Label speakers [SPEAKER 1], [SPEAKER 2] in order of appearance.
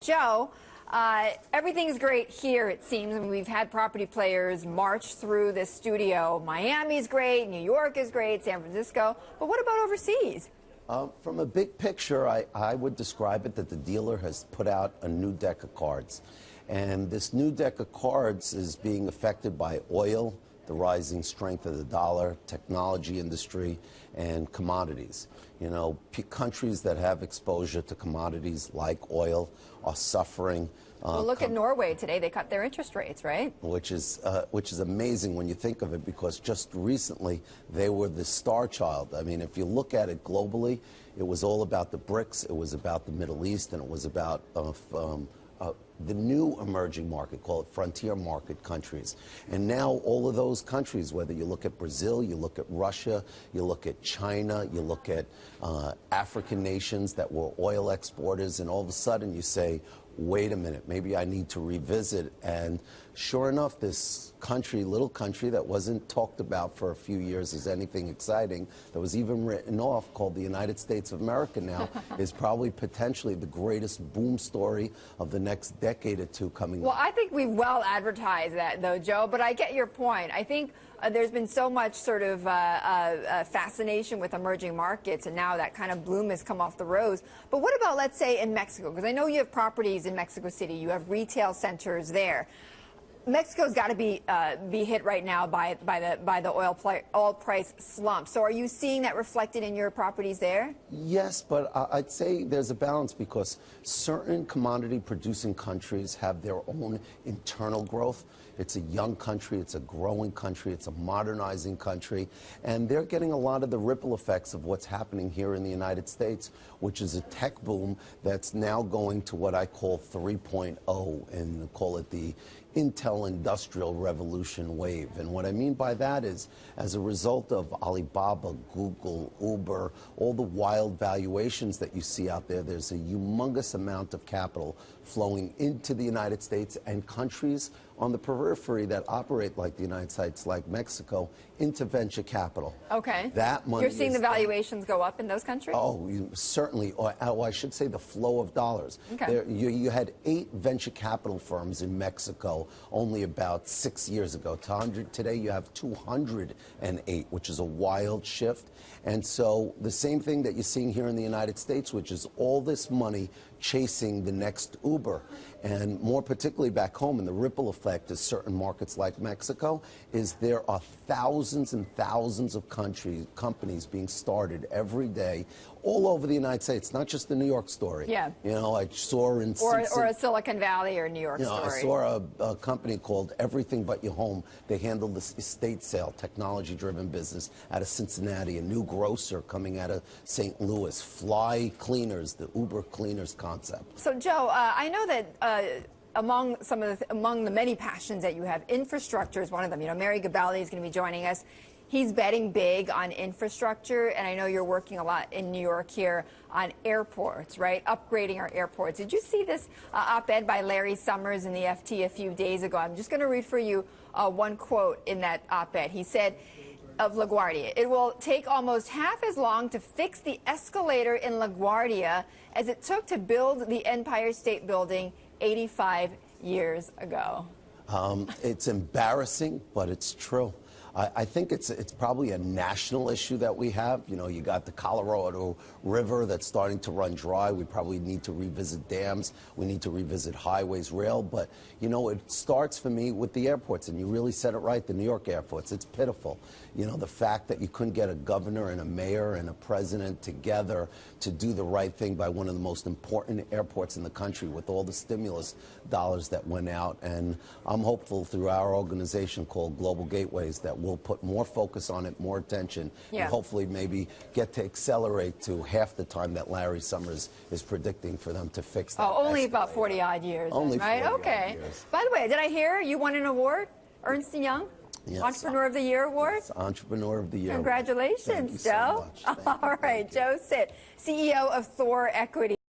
[SPEAKER 1] Joe, everything's great here, it seems. I mean, we've had property players march through this studio. Miami's great, New York is great, San Francisco. But what about overseas?
[SPEAKER 2] From a big picture, I would describe it that the dealer has put out a new deck of cards. And this new deck of cards is being affected by oil, the rising strength of the dollar, technology industry, and commodities. You know, countries that have exposure to commodities like oil are suffering.
[SPEAKER 1] Well, look at Norway today. They cut their interest rates, right?
[SPEAKER 2] Which is amazing when you think of it, because just recently they were the star child. I mean, if you look at it globally, it was all about the BRICS, it was about the Middle East, and it was about the new emerging market, call it frontier market countries. And now all of those countries, whether you look at Brazil, you look at Russia, you look at China, you look at African nations that were oil exporters, and all of a sudden you say, wait a minute, maybe I need to revisit. And sure enough, this country, little country that wasn't talked about for a few years as anything exciting, that was even written off, called the United States of America now, is probably potentially the greatest boom story of the next decade or two coming up.
[SPEAKER 1] Well, I think we've well advertised that, though, Joe, but I get your point. I think there's been so much sort of fascination with emerging markets, and now that kind of bloom has come off the rose. But what about, let's say, in Mexico? Because I know you have properties in Mexico City. You have retail centers there. Mexico's got to be hit right now by the oil price slump. So are you seeing that reflected in your properties there?
[SPEAKER 2] Yes, but I'd say there's a balance, because certain commodity producing countries have their own internal growth. It's a young country, it's a growing country, it's a modernizing country, and they're getting a lot of the ripple effects of what's happening here in the United States, which is a tech boom that's now going to what I call 3.0, and call it the Intell Industry Revolution wave. And what I mean by that is, as a result of Alibaba, Google, Uber, all the wild valuations that you see out there, there's a humongous amount of capital flowing into the United States and countries on the periphery that operate like the United States, like Mexico, into venture capital.
[SPEAKER 1] Okay.
[SPEAKER 2] That money.
[SPEAKER 1] You're seeing the valuations go up in those countries?
[SPEAKER 2] Oh, certainly. Or I should say the flow of dollars.
[SPEAKER 1] Okay.
[SPEAKER 2] You had 8 venture capital firms in Mexico only about 6 years ago. Today you have 208, which is a wild shift. And so the same thing that you're seeing here in the United States, which is all this money chasing the next Uber. And more particularly back home, in the ripple effect of certain markets like Mexico, is there are thousands and thousands of companies being started every day all over the United States, not just the New York story.
[SPEAKER 1] Yeah.
[SPEAKER 2] You know, I saw in
[SPEAKER 1] or a Silicon Valley or New York story.
[SPEAKER 2] I saw a company called Everything But Your Home. They handled the estate sale, technology-driven business out of Cincinnati, a new grocer coming out of St. Louis, Fly Cleaners, the Uber Cleaners concept.
[SPEAKER 1] So, Joe, I know that among the many passions that you have, infrastructure is one of them. You know, Mary Gabelli is going to be joining us. He's betting big on infrastructure, and I know you're working a lot in New York here on airports, right? Upgrading our airports. Did you see this op-ed by Larry Summers in the FT a few days ago? I'm just going to read for you one quote in that op-ed. He said of LaGuardia, "It will take almost half as long to fix the escalator in LaGuardia as it took to build the Empire State Building 85 years ago."
[SPEAKER 2] It's embarrassing, but it's true. I think it's probably a national issue that we have. You know, you got the Colorado River that's starting to run dry. We probably need to revisit dams. We need to revisit highways, rail. But, you know, it starts for me with the airports. And you really said it right, the New York airports. It's pitiful. You know, the fact that you couldn't get a governor and a mayor and a president together to do the right thing by one of the most important airports in the country, with all the stimulus dollars that went out. And I'm hopeful through our organization called Global Gateways that we'll put more focus on it, more attention, and hopefully maybe get to accelerate to half the time that Larry Summers is predicting for them to fix that.
[SPEAKER 1] Oh, only about 40-odd years,
[SPEAKER 2] only
[SPEAKER 1] then, right?
[SPEAKER 2] 40
[SPEAKER 1] Okay.
[SPEAKER 2] Years.
[SPEAKER 1] By the way, did I hear you won an award, Ernst & Young?
[SPEAKER 2] Yes.
[SPEAKER 1] Entrepreneur of the Year award?
[SPEAKER 2] Yes, Entrepreneur of the Year.
[SPEAKER 1] Congratulations,
[SPEAKER 2] Thank you
[SPEAKER 1] Joe.
[SPEAKER 2] So much.
[SPEAKER 1] All right, Joe Sitt, CEO of Thor Equities.